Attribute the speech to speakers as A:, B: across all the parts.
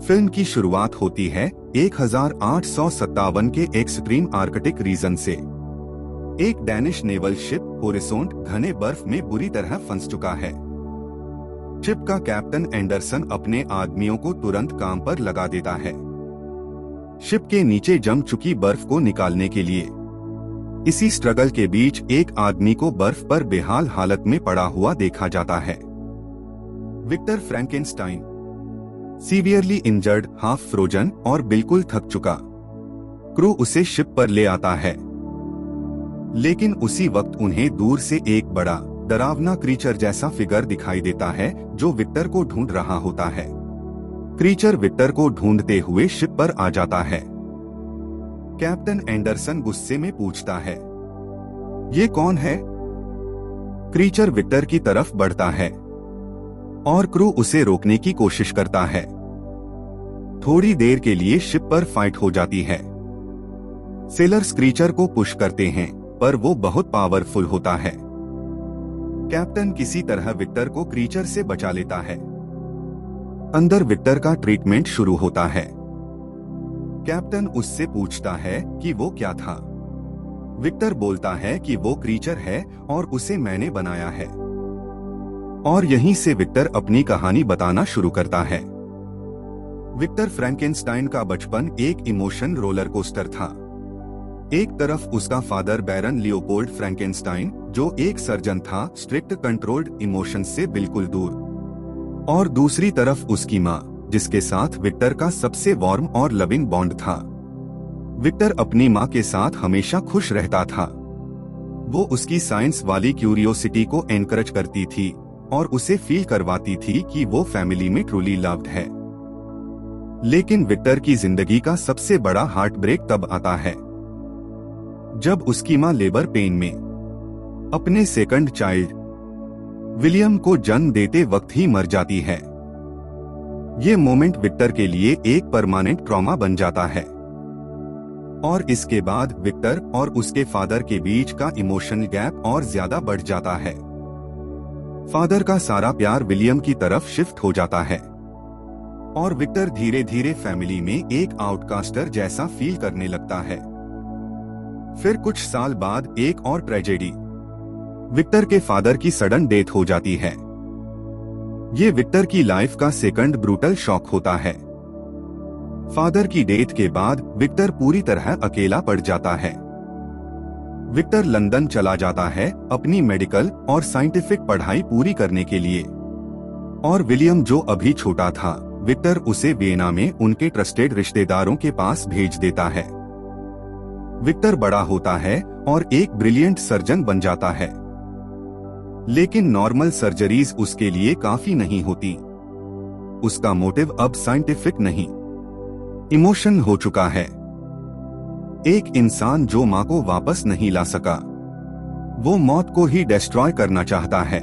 A: Film की शुरुआत होती है 1857 के एक्सट्रीम आर्कटिक रीजन से। एक डैनिश नेवल शिप होरिसोंट घने बर्फ में बुरी तरह फंस चुका है। शिप का कैप्टन एंडरसन अपने आदमियों को तुरंत काम पर लगा देता है, शिप के नीचे जम चुकी बर्फ को निकालने के लिए। इसी स्ट्रगल के बीच एक आदमी को बर्फ पर बेहाल हालत में पड़ा हुआ देखा जाता है। Victor Frankenstein, severely injured, half frozen और बिल्कुल थक चुका। क्रू उसे शिप पर ले आता है, लेकिन उसी वक्त उन्हें दूर से एक बड़ा डरावना क्रीचर जैसा फिगर दिखाई देता है जो विक्टर को ढूंढ रहा होता है। क्रीचर विक्टर को ढूंढते हुए शिप पर आ जाता है। कैप्टन एंडरसन गुस्से में पूछता है, ये कौन है? क्रीचर विक्टर की तरफ बढ़ता है और क्रू उसे रोकने की कोशिश करता है। थोड़ी देर के लिए शिप पर फाइट हो जाती है। सेलर्स क्रीचर को पुश करते हैं, पर वो बहुत पावरफुल होता है। कैप्टन किसी तरह विक्टर को क्रीचर से बचा लेता है। अंदर विक्टर का ट्रीटमेंट शुरू होता है। कैप्टन उससे पूछता है कि वो क्या था। विक्टर बोलता है कि वो क्रीचर है और उसे मैंने बनाया है। और यहीं से विक्टर अपनी कहानी बताना शुरू करता है। विक्टर फ्रैंकेनस्टाइन का बचपन एक इमोशन रोलर कोस्टर था। एक तरफ उसका फादर बैरन लियोपोल्ड फ्रैंकेनस्टाइन, जो एक सर्जन था, स्ट्रिक्ट कंट्रोल्ड इमोशंस से बिल्कुल दूर, और दूसरी तरफ उसकी माँ, जिसके साथ विक्टर का सबसे वार्म और लविंग बॉन्ड था। विक्टर अपनी माँ के साथ हमेशा खुश रहता था। वो उसकी साइंस वाली क्यूरियोसिटी को एनकरेज करती थी और उसे फील करवाती थी कि वो फैमिली में ट्रूली लव्ड है। लेकिन विक्टर की जिंदगी का सबसे बड़ा हार्ट ब्रेक तब आता है जब उसकी माँ लेबर पेन में अपने सेकंड चाइल्ड विलियम को जन्म देते वक्त ही मर जाती है। ये मोमेंट विक्टर के लिए एक परमानेंट ट्रॉमा बन जाता है और इसके बाद विक्टर और उसके फादर के बीच का इमोशनल गैप और ज्यादा बढ़ जाता है। फादर का सारा प्यार विलियम की तरफ शिफ्ट हो जाता है और विक्टर धीरे धीरे फैमिली में एक आउटकास्टर जैसा फील करने लगता है। फिर कुछ साल बाद एक और ट्रेजेडी, विक्टर के फादर की सडन डेथ हो जाती है। ये विक्टर की लाइफ का सेकंड ब्रूटल शॉक होता है। फादर की डेथ के बाद विक्टर पूरी तरह अकेला पड़ जाता है। विक्टर लंदन चला जाता है अपनी मेडिकल और साइंटिफिक पढ़ाई पूरी करने के लिए, और विलियम, जो अभी छोटा था, विक्टर उसे वियना में उनके ट्रस्टेड रिश्तेदारों के पास भेज देता है। विक्टर बड़ा होता है और एक ब्रिलियंट सर्जन बन जाता है, लेकिन नॉर्मल सर्जरीज उसके लिए काफी नहीं होती। उसका मोटिव अब साइंटिफिक नहीं, इमोशन हो चुका है। एक इंसान जो माँ को वापस नहीं ला सका, वो मौत को ही डिस्ट्रॉय करना चाहता है।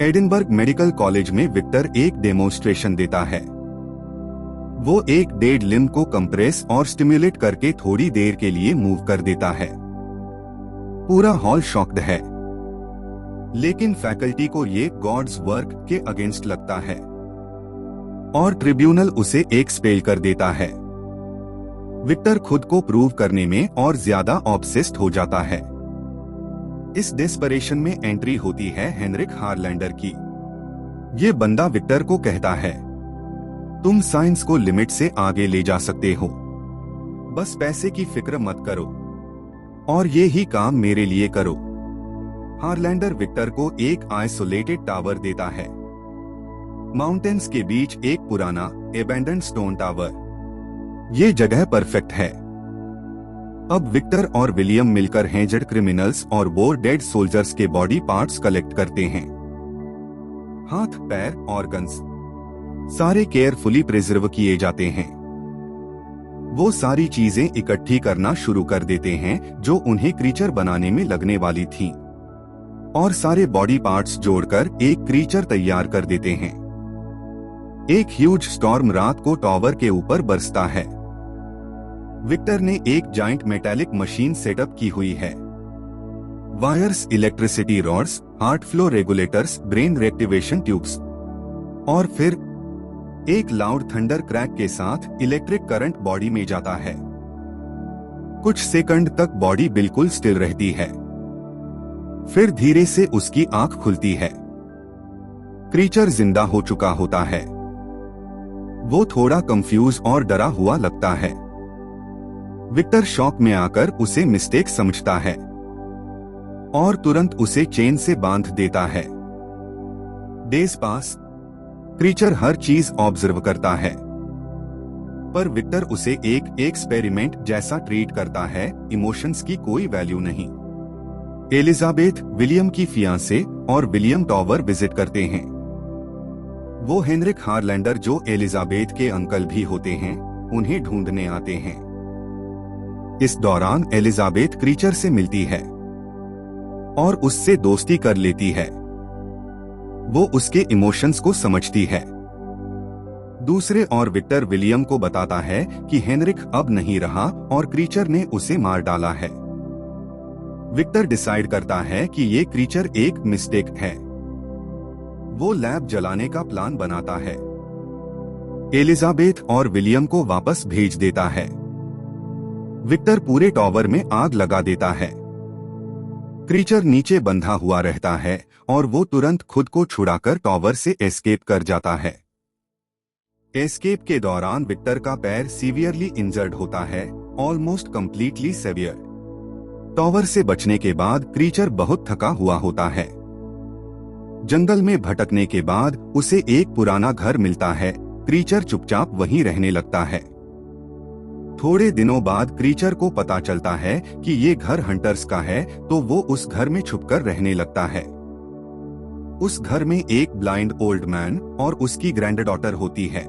A: एडिनबर्ग मेडिकल कॉलेज में विक्टर एक डेमोन्स्ट्रेशन देता है। वो एक डेड लिम्ब को कंप्रेस और स्टिम्युलेट करके थोड़ी देर के लिए मूव कर देता है। पूरा हॉल शॉक्ड है, लेकिन फैकल्टी को ये गॉड्स वर्क के अगेंस्ट लगता है और ट्रिब्यूनल उसे एक्सपेल कर देता है। विक्टर खुद को प्रूव करने में और ज्यादा ऑब्सेस्ड हो जाता है। इस डेस्परेशन में एंट्री होती है हेनरिक हारलैंडर की। ये बंदा विक्टर को कहता है, तुम साइंस को लिमिट से आगे ले जा सकते हो, बस पैसे की फिक्र मत करो और ये ही काम मेरे लिए करो। हारलैंडर विक्टर को एक आइसोलेटेड टावर देता है, माउंटेन्स के बीच एक पुराना एबेंडन्ड स्टोन टावर। ये जगह परफेक्ट है। अब विक्टर और विलियम मिलकर हेंजड क्रिमिनल्स और वो डेड सोल्जर्स के बॉडी पार्ट्स कलेक्ट करते हैं। हाथ, पैर, ऑर्गन्स सारे केयरफुली प्रिजर्व किए जाते हैं। वो सारी चीजें इकट्ठी करना शुरू कर देते हैं जो उन्हें क्रीचर बनाने में लगने वाली थीं, और सारे बॉडी पार्ट्स जोड़कर एक क्रीचर तैयार कर देते हैं। एक ह्यूज स्टॉर्म रात को टावर के ऊपर बरसता है। विक्टर ने एक जाइंट मेटालिक मशीन सेटअप की हुई है। Wires, electricity rods, heart flow regulators, brain reactivation tubes, और फिर एक लाउड थंडर क्रैक के साथ इलेक्ट्रिक करंट बॉडी में जाता है। कुछ सेकंड तक बॉडी बिल्कुल स्टिल रहती है, फिर धीरे से उसकी आंख खुलती है। क्रीचर जिंदा हो चुका होता है। वो थोड़ा कंफ्यूज और डरा हुआ लगता है। विक्टर शॉक में आकर उसे मिस्टेक समझता है और तुरंत उसे चेन से बांध देता है। डेज पास, क्रीचर हर चीज ऑब्जर्व करता है, पर विक्टर उसे एक एक्सपेरिमेंट जैसा ट्रीट करता है। इमोशंस की कोई वैल्यू नहीं। एलिजाबेथ विलियम की फियांसे और विलियम टॉवर विजिट करते हैं। वो हेनरिक हारलैंडर, जो एलिजाबेथ के अंकल भी होते हैं, उन्हें ढूंढने आते हैं। इस दौरान एलिजाबेथ क्रीचर से मिलती है और उससे दोस्ती कर लेती है। वो उसके इमोशंस को समझती है। दूसरे और विक्टर विलियम को बताता है कि हेनरिक अब नहीं रहा और क्रीचर ने उसे मार डाला है। विक्टर डिसाइड करता है कि ये क्रीचर एक मिस्टेक है। वो लैब जलाने का प्लान बनाता है। एलिजाबेथ और विलियम को वापस भेज देता है। विक्टर पूरे टॉवर में आग लगा देता है। क्रीचर नीचे बंधा हुआ रहता है और वो तुरंत खुद को छुड़ाकर टॉवर से एस्केप कर जाता है। एस्केप के दौरान विक्टर का पैर सीवियरली इंजर्ड होता है, ऑलमोस्ट कंप्लीटली सेवियर। टॉवर से बचने के बाद क्रीचर बहुत थका हुआ होता है। जंगल में भटकने के बाद उसे एक पुराना घर मिलता है। क्रीचर चुपचाप वहीं रहने लगता है। थोड़े दिनों बाद क्रीचर को पता चलता है कि ये घर हंटर्स का है, तो वो उस घर में छुपकर रहने लगता है। उस घर में एक ब्लाइंड ओल्ड मैन और उसकी ग्रैंड डॉटर होती है,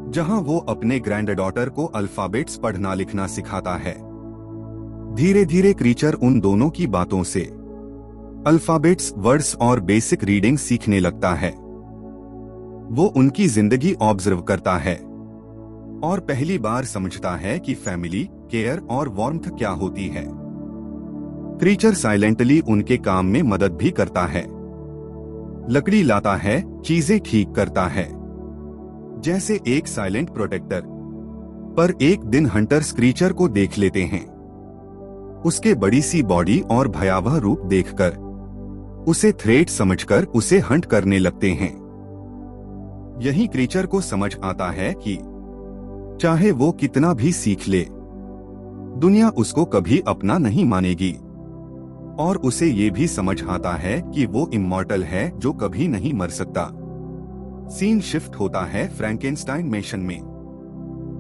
A: जहां वो अपने ग्रैंड डॉटर को अल्फाबेट्स पढ़ना लिखना सिखाता है। धीरे धीरे क्रीचर उन दोनों की बातों से अल्फाबेट्स, वर्ड्स और बेसिक रीडिंग सीखने लगता है। वो उनकी जिंदगी ऑब्जर्व करता है और पहली बार समझता है कि फैमिली, केयर और वार्मथ क्या होती है। क्रीचर साइलेंटली उनके काम में मदद भी करता है। लकड़ी लाता है, चीजें ठीक करता है, जैसे एक साइलेंट प्रोटेक्टर। पर एक दिन हंटर्स क्रीचर को देख लेते हैं। उसके बड़ी सी बॉडी और भयावह रूप देखकर उसे थ्रेट समझकर उसे हंट करने लगते हैं। यही क्रीचर को समझ आता है कि चाहे वो कितना भी सीख ले, दुनिया उसको कभी अपना नहीं मानेगी। और उसे ये भी समझ आता है कि वो इमॉर्टल है, जो कभी नहीं मर सकता। सीन शिफ्ट होता है फ्रैंकेनस्टाइन मैंशन में।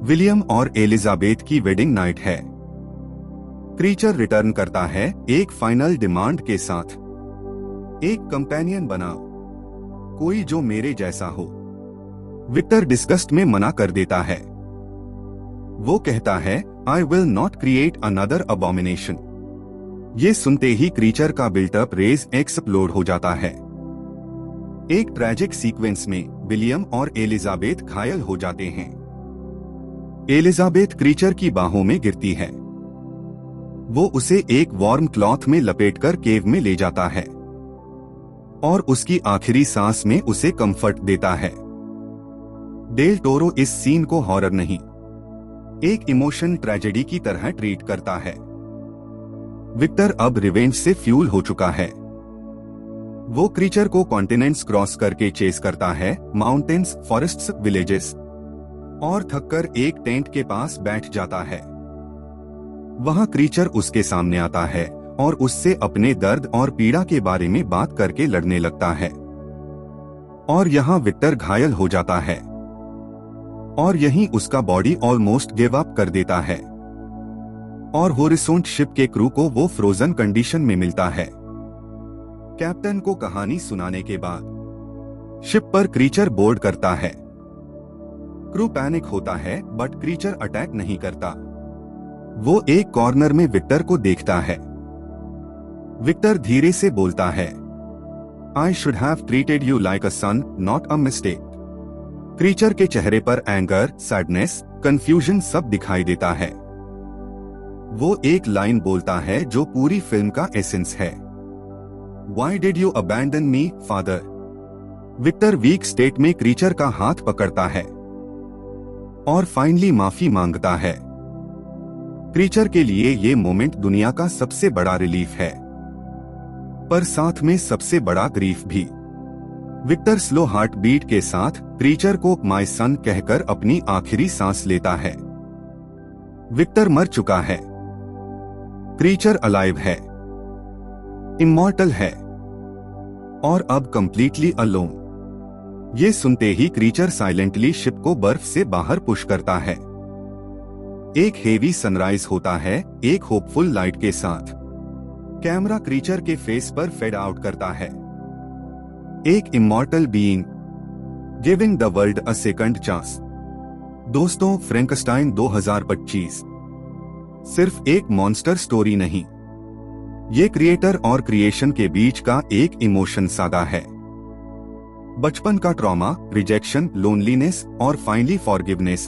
A: विलियम और एलिजाबेथ की वेडिंग नाइट है। क्रीचर रिटर्न करता है एक फाइनल डिमांड के साथ, एक कंपेनियन बनाओ, कोई जो मेरे जैसा हो। विक्टर डिस्गस्ट में मना कर देता है। वो कहता है, I will not create another abomination. ये सुनते ही क्रीचर का बिल्टअप रेज एक्सप्लोड हो जाता है। एक ट्रैजिक सीक्वेंस में विलियम और एलिजाबेथ घायल हो जाते हैं। एलिजाबेथ क्रीचर की बाहों में गिरती है। वो उसे एक वार्म क्लॉथ में लपेटकर केव में ले जाता है और उसकी आखिरी सांस में उसे कंफर्ट देता है। डेल टोरो इस सीन को हॉरर नहीं, एक इमोशन ट्रेजेडी की तरह ट्रीट करता है। विक्टर अब रिवेंज से फ्यूल हो चुका है। वो क्रीचर को कॉन्टिनेंट्स क्रॉस करके चेस करता है, माउंटेन्स, फॉरेस्ट्स, विलेजेस, और थककर एक टेंट के पास बैठ जाता है। वहां क्रीचर उसके सामने आता है और उससे अपने दर्द और पीड़ा के बारे में बात करके लड़ने लगता है। और यहाँ विक्टर घायल हो जाता है और यहीं उसका बॉडी ऑलमोस्ट गिव अप कर देता है। और होरिसोंट शिप के क्रू को वो फ्रोजन कंडीशन में मिलता है। कैप्टन को कहानी सुनाने के बाद शिप पर क्रीचर बोर्ड करता है। क्रू पैनिक होता है, बट क्रीचर अटैक नहीं करता। वो एक कॉर्नर में विक्टर को देखता है। विक्टर धीरे से बोलता है, I should have treated you like a son, not a mistake. Creature के चेहरे पर एंगर, सैडनेस, कंफ्यूजन सब दिखाई देता है। वो एक लाइन बोलता है जो पूरी फिल्म का एसेंस है, Why did you abandon me, father? Victor weak state में क्रीचर का हाथ पकड़ता है और फाइनली माफी मांगता है। क्रीचर के लिए ये मोमेंट दुनिया का सबसे बड़ा रिलीफ है, पर साथ में सबसे बड़ा ग्रीफ भी। विक्टर स्लो हार्ट बीट के साथ क्रीचर को माय सन कहकर अपनी आखिरी सांस लेता है। विक्टर मर चुका है, क्रीचर अलाइव है, इमॉर्टल है और अब कंप्लीटली अलोन। ये सुनते ही क्रीचर साइलेंटली शिप को बर्फ से बाहर पुश करता है। एक हेवी सनराइज होता है, एक होपफुल लाइट के साथ। कैमरा क्रीचर के फेस पर फेड आउट करता है। एक immortal being giving the world a second chance. दोस्तों, फ्रैंकस्टाइन 2025 सिर्फ एक मॉन्स्टर स्टोरी नहीं, ये क्रिएटर और क्रिएशन के बीच का एक इमोशन सागा है। बचपन का ट्रॉमा, रिजेक्शन, लोनलीनेस और फाइनली फॉरगिवनेस,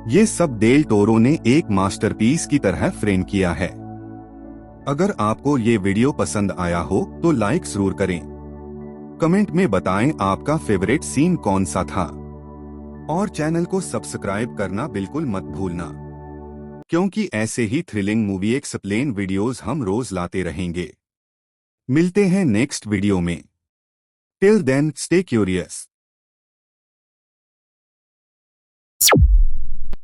A: ये सब डेल टोरो ने एक मास्टरपीस की तरह फ्रेम किया है। अगर आपको ये वीडियो पसंद आया हो तो लाइक जरूर करें। कमेंट में बताएं आपका फेवरेट सीन कौन सा था और चैनल को सब्सक्राइब करना बिल्कुल मत भूलना, क्योंकि ऐसे ही थ्रिलिंग मूवी एक्सप्लेन वीडियोस हम रोज लाते रहेंगे। मिलते हैं नेक्स्ट वीडियो में। Till then stay curious.